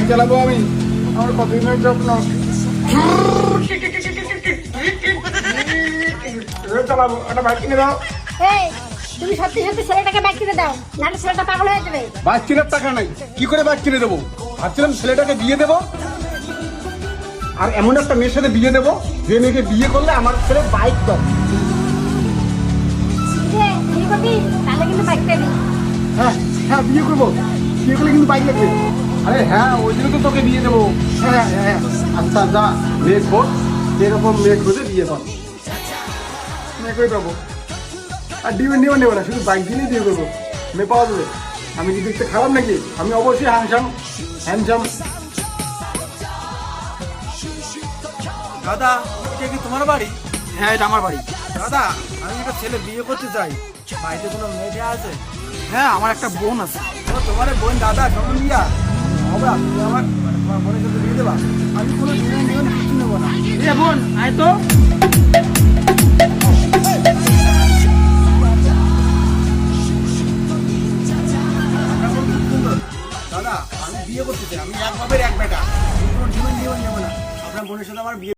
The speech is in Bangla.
বাইক চালাবো আমি, আমার কতদিনের স্বপ্ন চালাবো। একটা বাইক কিনে দাও। এই তুমি সত্যি সত্যি ছেলেটাকে বাইক কিনে দাও, নাহলে ছেলেটা পাগল হয়ে যাবে। বাইক কেনার টাকা নাই, কি করে বাইক কিনে দেবো? ভাবছিলাম ছেলেটাকে বিয়ে দেবো, আর এমন একটা মেয়ের সাথে বিয়ে দেবো যে মেয়েকে বিয়ে করলে আমার ছেলে বাইক পাবে। বিয়ে করবি তাহলে কিন্তু বাইক পাবি। হ্যাঁ হ্যাঁ, বিয়ে করবো, বিয়ে করলে কিন্তু বাইক লাগবে। আরে হ্যাঁ, ওই জন্য তো তোকে বিয়ে দেবো। হ্যাঁ হ্যাঁ, আচ্ছা যা মেয়ে খোঁজ, যেরকম মেয়ে খুঁজে বিয়ে কর। মেয়ে করে পাবো, আর ডিমেন্ড নেবো না, শুধু বাইক দিলেই বিয়ে করবো, মেয়ে পাওয়া যাবে। আমি কি দেখতে খারাপ নাকি? আমি অবশ্যই হ্যান্ডসাম হ্যান্ডসাম। দাদা, এটা কি তোমার বাড়ি? হ্যাঁ, এটা আমার বাড়ি। দাদা, আমি একটা ছেলে বিয়ে করতে চাই, বাড়িতে কোনো মেয়ে আছে? হ্যাঁ, আমার একটা বোন আছে। ও তোমার বোন, দাদা কেমন বিয়া হবে? তুমি আমার তোমার বোনের সাথে বিয়ে দেবা? আমি কোনো জীবন কিছু নেবো না। এ বোন, আয় তো। দাদা, আমি বিয়ে করতে চাই, আমি এক বাপের এক বেটা, কোনো জীবন নেবো না। আপনার বোনের সাথে আমার বিয়ে